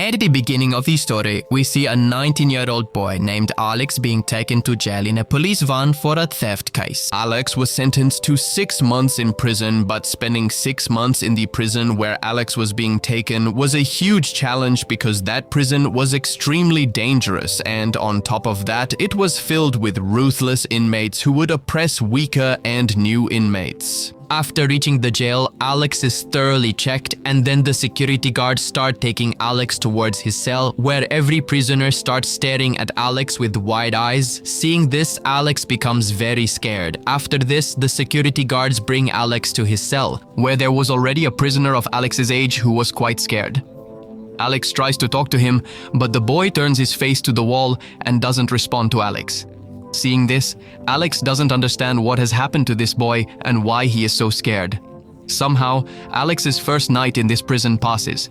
At the beginning of the story, we see a 19-year-old boy named Alex being taken to jail in a police van for a theft case. Alex was sentenced to 6 months in prison, but spending 6 months in the prison where Alex was being taken was a huge challenge because that prison was extremely dangerous, and on top of that, it was filled with ruthless inmates who would oppress weaker and new inmates. After reaching the jail, Alex is thoroughly checked, and then the security guards start taking Alex towards his cell, where every prisoner starts staring at Alex with wide eyes. Seeing this, Alex becomes very scared. After this, the security guards bring Alex to his cell, where there was already a prisoner of Alex's age who was quite scared. Alex tries to talk to him, but the boy turns his face to the wall and doesn't respond to Alex. Seeing this, Alex doesn't understand what has happened to this boy and why he is so scared. Somehow, Alex's first night in this prison passes,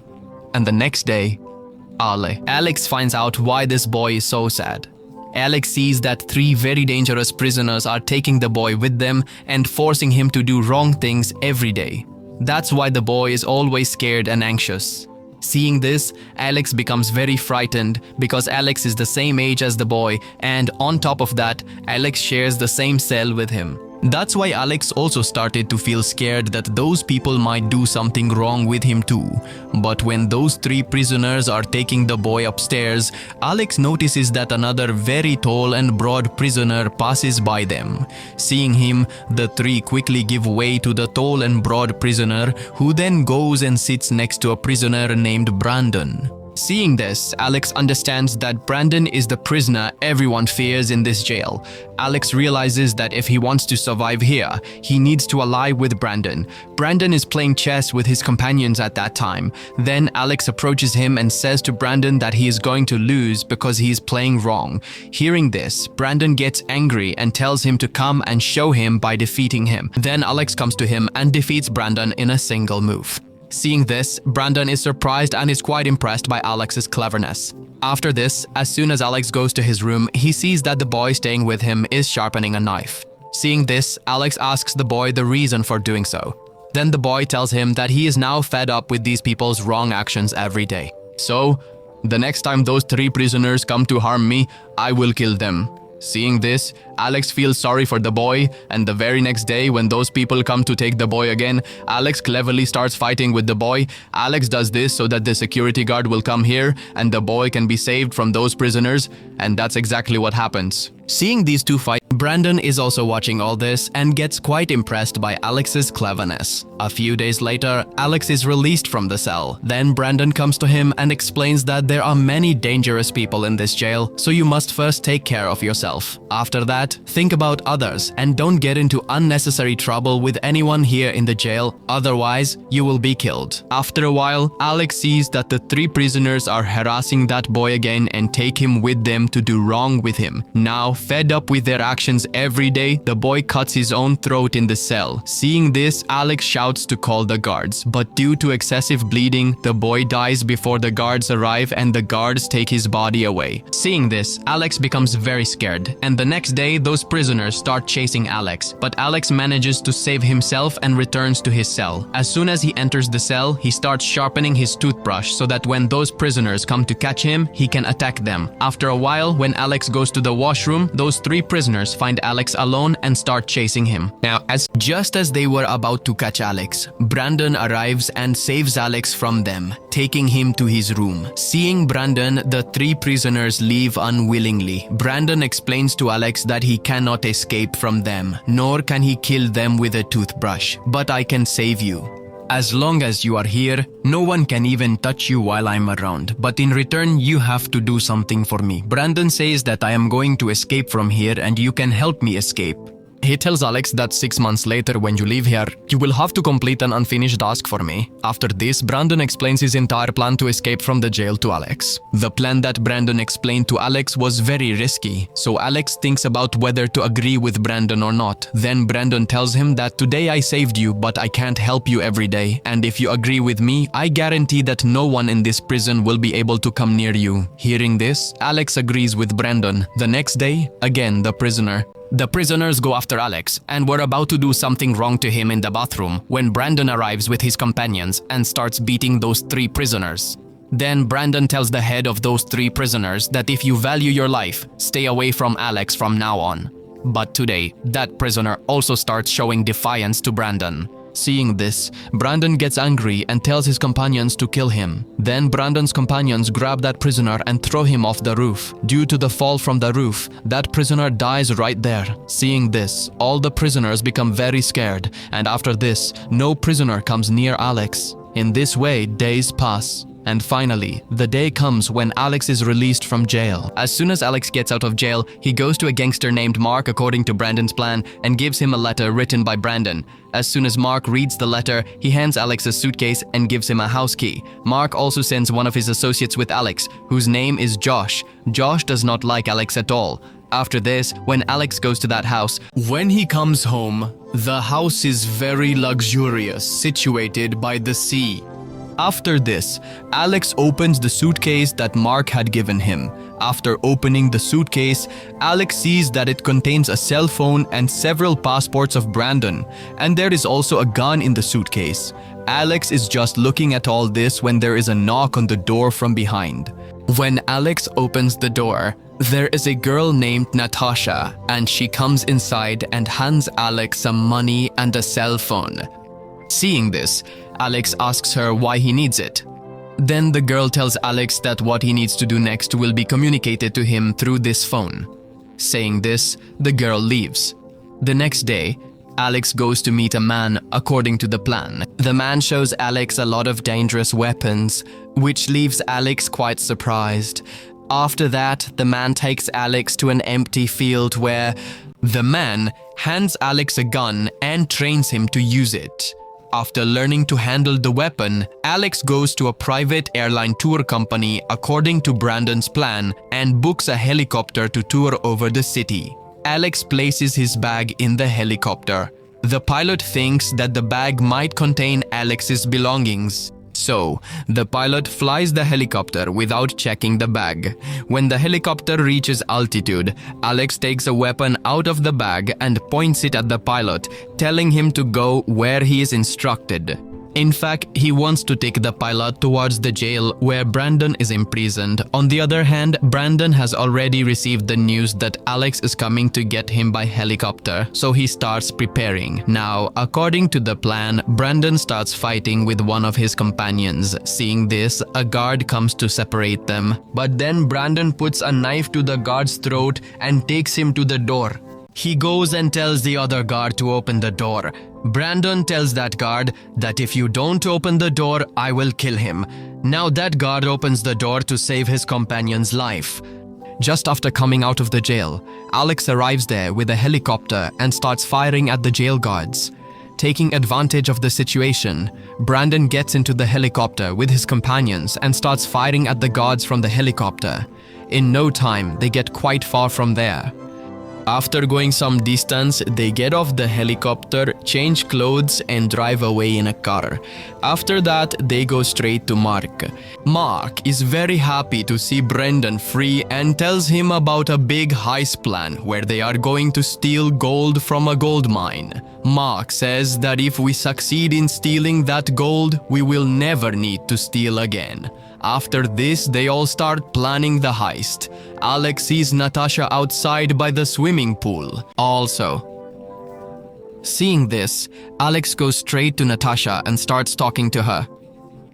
and the next day, Alex finds out why this boy is so sad. Alex sees that 3 very dangerous prisoners are taking the boy with them and forcing him to do wrong things every day. That's why the boy is always scared and anxious. Seeing this, Alex becomes very frightened because Alex is the same age as the boy, and on top of that, Alex shares the same cell with him. That's why Alex also started to feel scared that those people might do something wrong with him too. But when those 3 prisoners are taking the boy upstairs, Alex notices that another very tall and broad prisoner passes by them. Seeing him, the 3 quickly give way to the tall and broad prisoner, who then goes and sits next to a prisoner named Brandon. Seeing this, Alex understands that Brandon is the prisoner everyone fears in this jail. Alex realizes that if he wants to survive here, he needs to ally with Brandon. Brandon is playing chess with his companions at that time. Then Alex approaches him and says to Brandon that he is going to lose because he is playing wrong. Hearing this, Brandon gets angry and tells him to come and show him by defeating him. Then Alex comes to him and defeats Brandon in a single move. Seeing this, Brandon is surprised and is quite impressed by Alex's cleverness. After this, as soon as Alex goes to his room, he sees that the boy staying with him is sharpening a knife. Seeing this, Alex asks the boy the reason for doing so. Then the boy tells him that he is now fed up with these people's wrong actions every day. So, the next time those 3 prisoners come to harm me, I will kill them. Seeing this, Alex feels sorry for the boy, and the very next day when those people come to take the boy again, Alex cleverly starts fighting with the boy. Alex does this so that the security guard will come here and the boy can be saved from those prisoners, and that's exactly what happens. Seeing these 2 fight, Brandon is also watching all this and gets quite impressed by Alex's cleverness. A few days later, Alex is released from the cell. Then Brandon comes to him and explains that there are many dangerous people in this jail, so you must first take care of yourself. After that, think about others and don't get into unnecessary trouble with anyone here in the jail, otherwise you will be killed. After a while, Alex sees that the 3 prisoners are harassing that boy again and take him with them to do wrong with him. Now, fed up with their actions every day, the boy cuts his own throat in the cell. Seeing this, Alex shouts to call the guards, but due to excessive bleeding, the boy dies before the guards arrive and the guards take his body away. Seeing this, Alex becomes very scared, and the next day those prisoners start chasing Alex, but Alex manages to save himself and returns to his cell. As soon as he enters the cell, he starts sharpening his toothbrush so that when those prisoners come to catch him, he can attack them. After a while, when Alex goes to the washroom, those 3 prisoners find Alex alone and start chasing him. Now, just as they were about to catch Alex, Brandon arrives and saves Alex from them, taking him to his room. Seeing Brandon, the 3 prisoners leave unwillingly. Brandon explains to Alex that he cannot escape from them, nor can he kill them with a toothbrush, but I can save you. As long as you are here, no one can even touch you while I'm around, but in return, you have to do something for me. Brandon says that I am going to escape from here and you can help me escape. He tells Alex that 6 months later when you leave here, you will have to complete an unfinished task for me. After this, Brandon explains his entire plan to escape from the jail to Alex. The plan that Brandon explained to Alex was very risky, so Alex thinks about whether to agree with Brandon or not. Then Brandon tells him that today I saved you, but I can't help you every day, and if you agree with me, I guarantee that no one in this prison will be able to come near you. Hearing this, Alex agrees with Brandon. The next day, again the prisoners go after Alex and were about to do something wrong to him in the bathroom when Brandon arrives with his companions and starts beating those 3 prisoners. Then Brandon tells the head of those 3 prisoners that if you value your life, stay away from Alex from now on. But today, that prisoner also starts showing defiance to Brandon. Seeing this, Brandon gets angry and tells his companions to kill him. Then Brandon's companions grab that prisoner and throw him off the roof. Due to the fall from the roof, that prisoner dies right there. Seeing this, all the prisoners become very scared, and after this, no prisoner comes near Alex. In this way, days pass. And finally, the day comes when Alex is released from jail. As soon as Alex gets out of jail, he goes to a gangster named Mark according to Brandon's plan and gives him a letter written by Brandon. As soon as Mark reads the letter, he hands Alex a suitcase and gives him a house key. Mark also sends one of his associates with Alex, whose name is Josh. Josh does not like Alex at all. After this, when Alex goes to that house, when he comes home, the house is very luxurious, situated by the sea. After this, Alex opens the suitcase that Mark had given him. After opening the suitcase, Alex sees that it contains a cell phone and several passports of Brandon, and there is also a gun in the suitcase. Alex is just looking at all this when there is a knock on the door from behind. When Alex opens the door, there is a girl named Natasha, and she comes inside and hands Alex some money and a cell phone. Seeing this, Alex asks her why he needs it. Then the girl tells Alex that what he needs to do next will be communicated to him through this phone. Saying this, the girl leaves. The next day, Alex goes to meet a man according to the plan. The man shows Alex a lot of dangerous weapons, which leaves Alex quite surprised. After that, the man takes Alex to an empty field where the man hands Alex a gun and trains him to use it. After learning to handle the weapon, Alex goes to a private airline tour company according to Brandon's plan and books a helicopter to tour over the city. Alex places his bag in the helicopter. The pilot thinks that the bag might contain Alex's belongings. So, the pilot flies the helicopter without checking the bag. When the helicopter reaches altitude, Alex takes a weapon out of the bag and points it at the pilot, telling him to go where he is instructed. In fact, he wants to take the pilot towards the jail where Brandon is imprisoned. On the other hand, Brandon has already received the news that Alex is coming to get him by helicopter, so he starts preparing. Now, according to the plan, Brandon starts fighting with one of his companions. Seeing this, a guard comes to separate them. But then Brandon puts a knife to the guard's throat and takes him to the door. He goes and tells the other guard to open the door. Brandon tells that guard that if you don't open the door, I will kill him. Now that guard opens the door to save his companion's life. Just after coming out of the jail, Alex arrives there with a helicopter and starts firing at the jail guards. Taking advantage of the situation, Brandon gets into the helicopter with his companions and starts firing at the guards from the helicopter. In no time, they get quite far from there. After going some distance, they get off the helicopter, change clothes and drive away in a car. After that, they go straight to Mark. Mark is very happy to see Brandon free and tells him about a big heist plan where they are going to steal gold from a gold mine. Mark says that if we succeed in stealing that gold, we will never need to steal again. After this, they all start planning the heist. Alex sees Natasha outside by the swimming pool. Also, seeing this, Alex goes straight to Natasha and starts talking to her.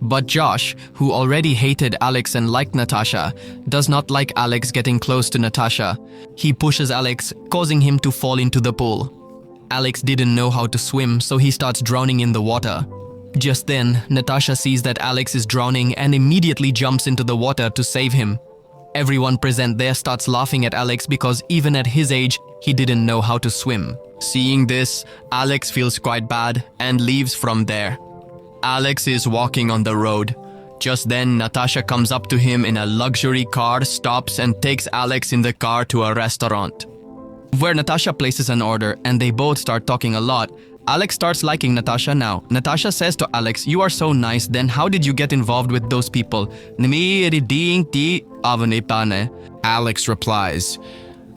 But Josh, who already hated Alex and liked Natasha, does not like Alex getting close to Natasha. He pushes Alex, causing him to fall into the pool. Alex didn't know how to swim, so he starts drowning in the water. Just then, Natasha sees that Alex is drowning and immediately jumps into the water to save him. Everyone present there starts laughing at Alex because even at his age, he didn't know how to swim. Seeing this, Alex feels quite bad and leaves from there. Alex is walking on the road. Just then, Natasha comes up to him in a luxury car, stops and takes Alex in the car to a restaurant, where Natasha places an order and they both start talking a lot. Alex starts liking Natasha now. Natasha says to Alex, "You are so nice, then how did you get involved with those people?" Alex replies,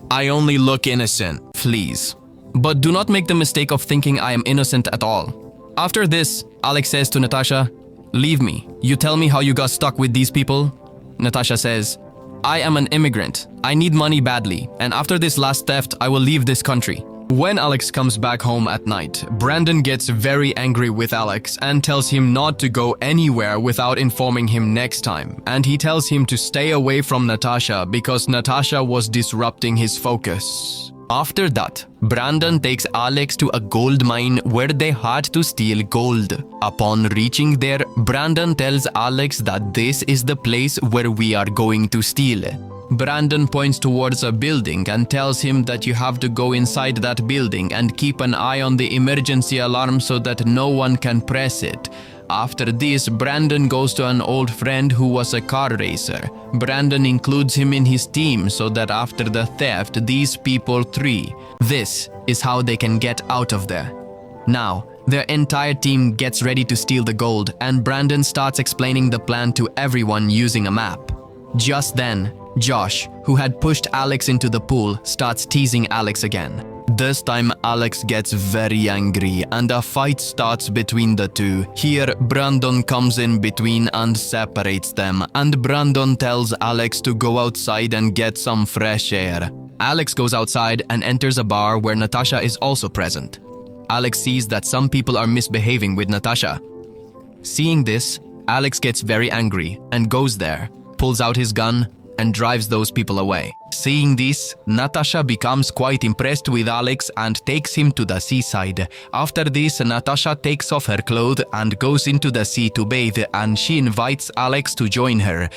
"I only look innocent, please. But do not make the mistake of thinking I am innocent at all." After this, Alex says to Natasha, leave me. You tell me how you got stuck with these people? Natasha says, I am an immigrant. I need money badly, and after this last theft, I will leave this country. When Alex comes back home at night, Brandon gets very angry with Alex and tells him not to go anywhere without informing him next time. And he tells him to stay away from Natasha because Natasha was disrupting his focus. After that, Brandon takes Alex to a gold mine where they had to steal gold. Upon reaching there, Brandon tells Alex that this is the place where we are going to steal. Brandon points towards a building and tells him that you have to go inside that building and keep an eye on the emergency alarm so that no one can press it. After this, Brandon goes to an old friend who was a car racer. Brandon includes him in his team so that after the theft, these people three. This is how they can get out of there. Now, their entire team gets ready to steal the gold, and Brandon starts explaining the plan to everyone using a map. Just then, Josh, who had pushed Alex into the pool, starts teasing Alex again. This time, Alex gets very angry and a fight starts between the two. Here, Brandon comes in between and separates them, and Brandon tells Alex to go outside and get some fresh air. Alex goes outside and enters a bar where Natasha is also present. Alex sees that some people are misbehaving with Natasha. Seeing this, Alex gets very angry and goes there, pulls out his gun, and drives those people away. Seeing this, Natasha becomes quite impressed with Alex and takes him to the seaside. After this, Natasha takes off her clothes and goes into the sea to bathe, and she invites Alex to join her.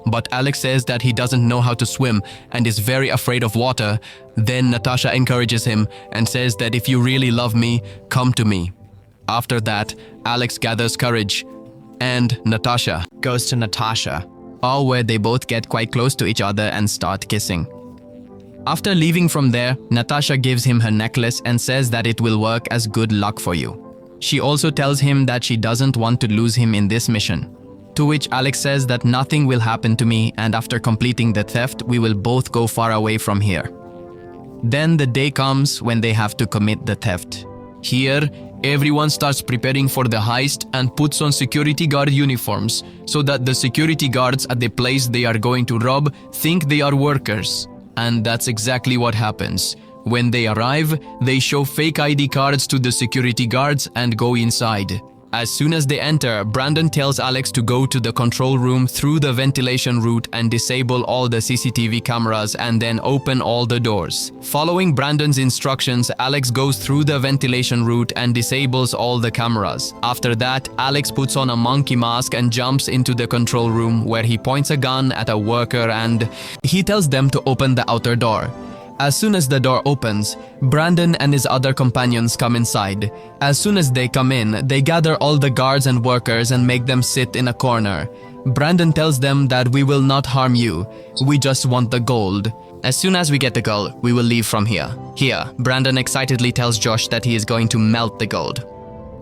But Alex says that he doesn't know how to swim and is very afraid of water. Then Natasha encourages him and says that if you really love me, come to me. After that, Alex gathers courage and Natasha goes to Natasha, all where they both get quite close to each other and start kissing. After leaving from there, Natasha gives him her necklace and says that it will work as good luck for you. She also tells him that she doesn't want to lose him in this mission. To which Alex says that nothing will happen to me, and after completing the theft, we will both go far away from here. Then the day comes when they have to commit the theft. Here, everyone starts preparing for the heist and puts on security guard uniforms so that the security guards at the place they are going to rob think they are workers. And that's exactly what happens. When they arrive, they show fake ID cards to the security guards and go inside. As soon as they enter, Brandon tells Alex to go to the control room through the ventilation route and disable all the CCTV cameras and then open all the doors. Following Brandon's instructions, Alex goes through the ventilation route and disables all the cameras. After that, Alex puts on a monkey mask and jumps into the control room where he points a gun at a worker and he tells them to open the outer door. As soon as the door opens, Brandon and his other companions come inside. As soon as they come in, they gather all the guards and workers and make them sit in a corner. Brandon tells them that we will not harm you, we just want the gold. As soon as we get the gold, we will leave from here. Here, Brandon excitedly tells Josh that he is going to melt the gold.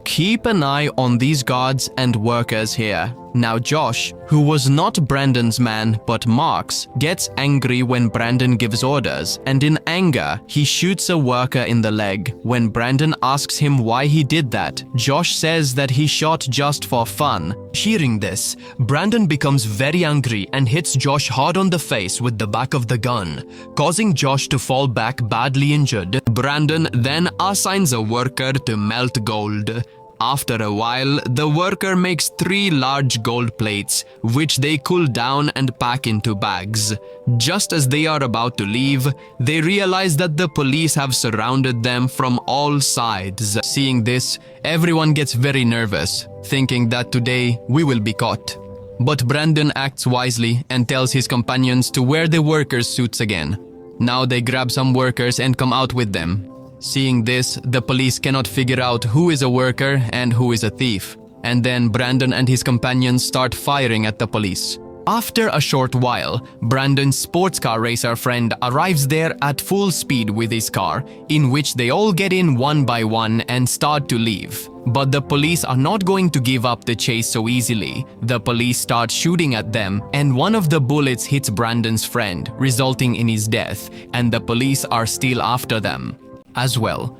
Keep an eye on these guards and workers here. Now Josh, who was not Brandon's man but Mark's, gets angry when Brandon gives orders, and in anger, he shoots a worker in the leg. When Brandon asks him why he did that, Josh says that he shot just for fun. Hearing this, Brandon becomes very angry and hits Josh hard on the face with the back of the gun, causing Josh to fall back badly injured. Brandon then assigns a worker to melt gold. After a while, the worker makes 3 large gold plates, which they cool down and pack into bags. Just as they are about to leave, they realize that the police have surrounded them from all sides. Seeing this, everyone gets very nervous, thinking that today we will be caught. But Brandon acts wisely and tells his companions to wear the workers' suits again. Now they grab some workers and come out with them. Seeing this, the police cannot figure out who is a worker and who is a thief. And then Brandon and his companions start firing at the police. After a short while, Brandon's sports car racer friend arrives there at full speed with his car, in which they all get in one by one and start to leave. But the police are not going to give up the chase so easily. The police start shooting at them, and one of the bullets hits Brandon's friend, resulting in his death, and the police are still after them as well.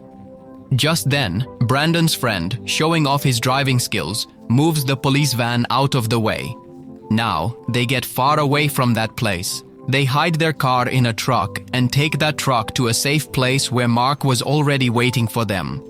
Just then, Brandon's friend, showing off his driving skills, moves the police van out of the way. Now, they get far away from that place. They hide their car in a truck and take that truck to a safe place where Mark was already waiting for them.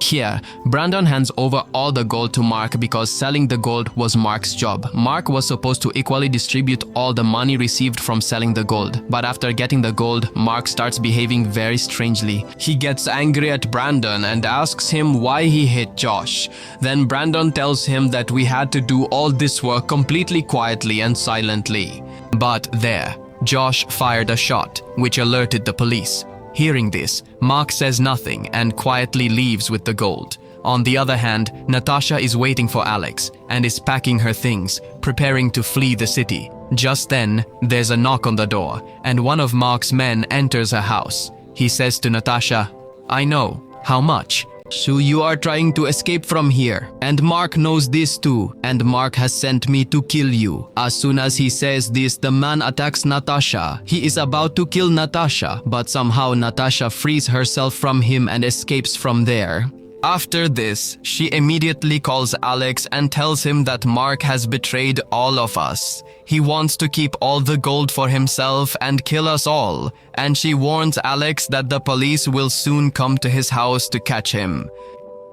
Here, Brandon hands over all the gold to Mark because selling the gold was Mark's job. Mark was supposed to equally distribute all the money received from selling the gold. But after getting the gold, Mark starts behaving very strangely. He gets angry at Brandon and asks him why he hit Josh. Then Brandon tells him that we had to do all this work completely quietly and silently. But there, Josh fired a shot, which alerted the police. Hearing this, Mark says nothing and quietly leaves with the gold. On the other hand, Natasha is waiting for Alex and is packing her things, preparing to flee the city. Just then, there's a knock on the door, and one of Mark's men enters her house. He says to Natasha, "I know. How much?" "So you are trying to escape from here. And Mark knows this too. And Mark has sent me to kill you." As soon as he says this, the man attacks Natasha. He is about to kill Natasha, but somehow Natasha frees herself from him and escapes from there. After this, she immediately calls Alex and tells him that Mark has betrayed all of us. He wants to keep all the gold for himself and kill us all, and she warns Alex that the police will soon come to his house to catch him.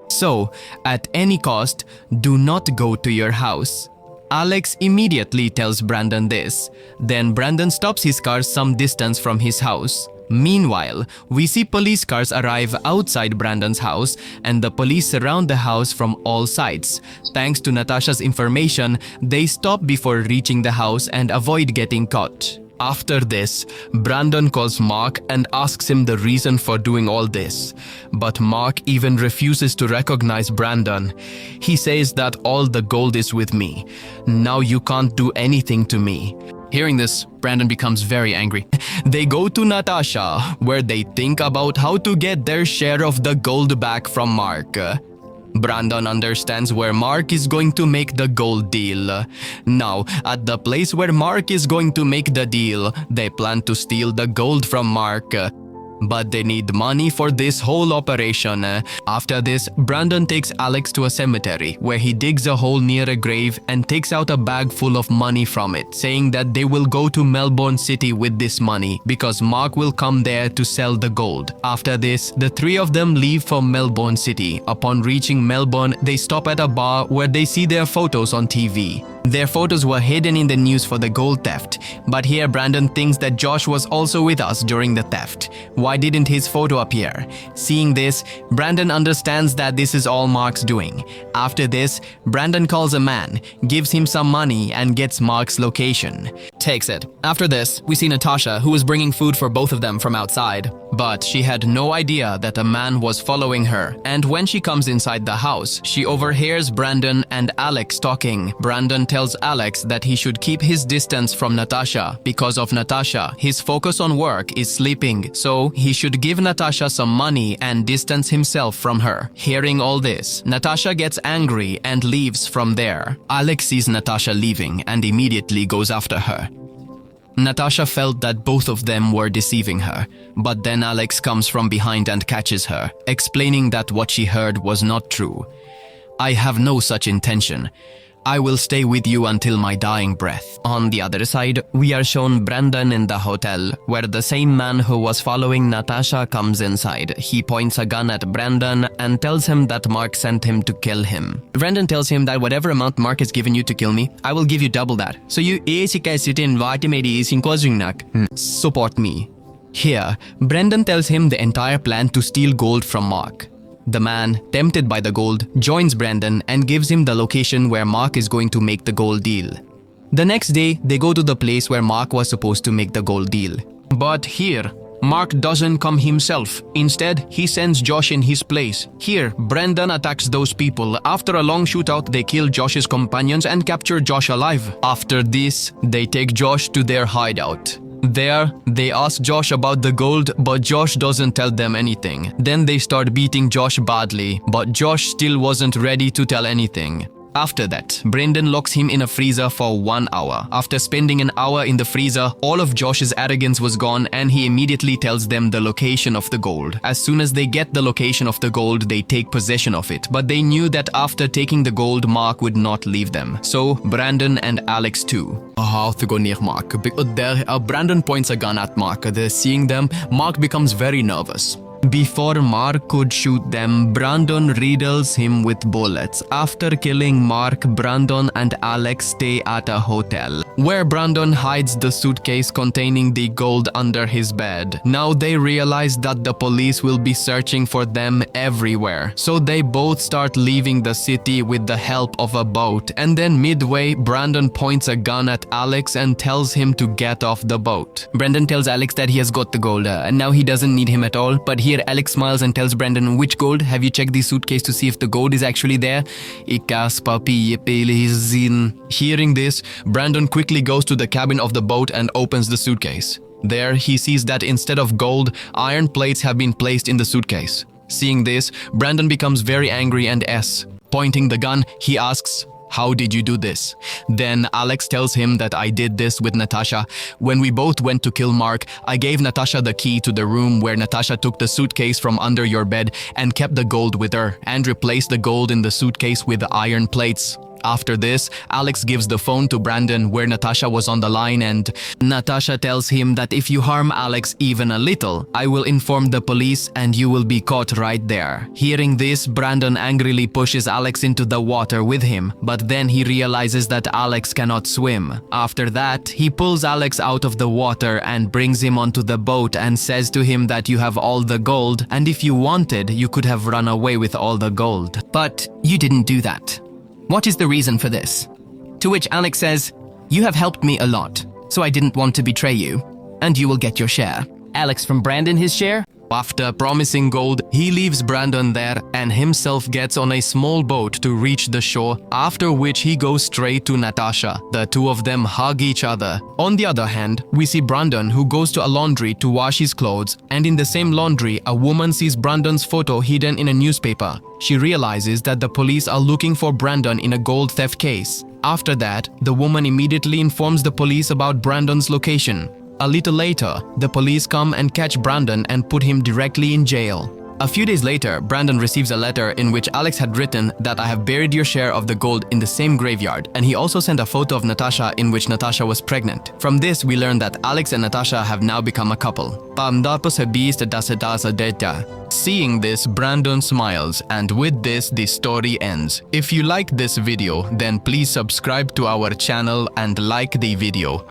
So, at any cost, do not go to your house. Alex immediately tells Brandon this. Then Brandon stops his car some distance from his house. Meanwhile, we see police cars arrive outside Brandon's house and the police surround the house from all sides. Thanks to Natasha's information, they stop before reaching the house and avoid getting caught. After this, Brandon calls Mark and asks him the reason for doing all this. But Mark even refuses to recognize Brandon. He says that all the gold is with me. Now you can't do anything to me. Hearing this, Brandon becomes very angry. They go to Natasha, where they think about how to get their share of the gold back from Mark. Brandon understands where Mark is going to make the gold deal. Now, at the place where Mark is going to make the deal, they plan to steal the gold from Mark. But they need money for this whole operation. After this, Brandon takes Alex to a cemetery where he digs a hole near a grave and takes out a bag full of money from it, saying that they will go to Melbourne City with this money because Mark will come there to sell the gold. After this, the three of them leave for Melbourne City. Upon reaching Melbourne, they stop at a bar where they see their photos on TV. Their photos were hidden in the news for the gold theft, but here Brandon thinks that Josh was also with us during the theft. Why didn't his photo appear? Seeing this, Brandon understands that this is all Mark's doing. After this, Brandon calls a man, gives him some money and gets Mark's location. Takes it. After this, we see Natasha, who was bringing food for both of them from outside. But she had no idea that a man was following her, and when she comes inside the house, she overhears Brandon and Alex talking. Brandon tells Alex that he should keep his distance from Natasha. Because of Natasha, his focus on work is sleeping, so he should give Natasha some money and distance himself from her. Hearing all this, Natasha gets angry and leaves from there. Alex sees Natasha leaving and immediately goes after her. Natasha felt that both of them were deceiving her, but then Alex comes from behind and catches her, explaining that what she heard was not true. "I have no such intention. I will stay with you until my dying breath." On the other side, we are shown Brandon in the hotel, where the same man who was following Natasha comes inside. He points a gun at Brandon and tells him that Mark sent him to kill him. Brandon tells him that whatever amount Mark has given you to kill me, I will give you double that. So you support me. Here, Brandon tells him the entire plan to steal gold from Mark. The man, tempted by the gold, joins Brandon and gives him the location where Mark is going to make the gold deal. The next day, they go to the place where Mark was supposed to make the gold deal. But here, Mark doesn't come himself. Instead, he sends Josh in his place. Here, Brandon attacks those people. After a long shootout, they kill Josh's companions and capture Josh alive. After this, they take Josh to their hideout. There, they ask Josh about the gold, but Josh doesn't tell them anything. Then they start beating Josh badly, but Josh still wasn't ready to tell anything. After that, Brendan locks him in a freezer for 1 hour. After spending an hour in the freezer, all of Josh's arrogance was gone and he immediately tells them the location of the gold. As soon as they get the location of the gold, they take possession of it. But they knew that after taking the gold, Mark would not leave them. So, Brandon and Alex too. Brandon points a gun at Mark. Seeing them, Mark becomes very nervous. Before Mark could shoot them, Brandon riddles him with bullets. After killing Mark, Brandon and Alex stay at a hotel, where Brandon hides the suitcase containing the gold under his bed. Now they realize that the police will be searching for them everywhere, so they both start leaving the city with the help of a boat. And then midway, Brandon points a gun at Alex and tells him to get off the boat. Brandon tells Alex that he has got the gold and now he doesn't need him at all, but here Alex smiles and tells Brandon, "Which gold? Have you checked the suitcase to see if the gold is actually there?" Hearing this, Brandon quickly goes to the cabin of the boat and opens the suitcase. There, he sees that instead of gold, iron plates have been placed in the suitcase. Seeing this, Brandon becomes very angry and pointing the gun, he asks, "How did you do this?" Then Alex tells him that I did this with Natasha. When we both went to kill Mark, I gave Natasha the key to the room where Natasha took the suitcase from under your bed and kept the gold with her and replaced the gold in the suitcase with the iron plates. After this, Alex gives the phone to Brandon where Natasha was on the line and Natasha tells him that if you harm Alex even a little, I will inform the police and you will be caught right there. Hearing this, Brandon angrily pushes Alex into the water with him, but then he realizes that Alex cannot swim. After that, he pulls Alex out of the water and brings him onto the boat and says to him that you have all the gold and if you wanted, you could have run away with all the gold. But you didn't do that. What is the reason for this? To which Alex says, "You have helped me a lot, so I didn't want to betray you, and you will get your share." Alex from Brandon his share? After promising gold, he leaves Brandon there and himself gets on a small boat to reach the shore, after which he goes straight to Natasha. The two of them hug each other. On the other hand, we see Brandon who goes to a laundry to wash his clothes, and in the same laundry, a woman sees Brandon's photo hidden in a newspaper. She realizes that the police are looking for Brandon in a gold theft case. After that, the woman immediately informs the police about Brandon's location. A little later, the police come and catch Brandon and put him directly in jail. A few days later, Brandon receives a letter in which Alex had written that I have buried your share of the gold in the same graveyard, and he also sent a photo of Natasha in which Natasha was pregnant. From this, we learn that Alex and Natasha have now become a couple. Seeing this, Brandon smiles, and with this, the story ends. If you like this video, then please subscribe to our channel and like the video.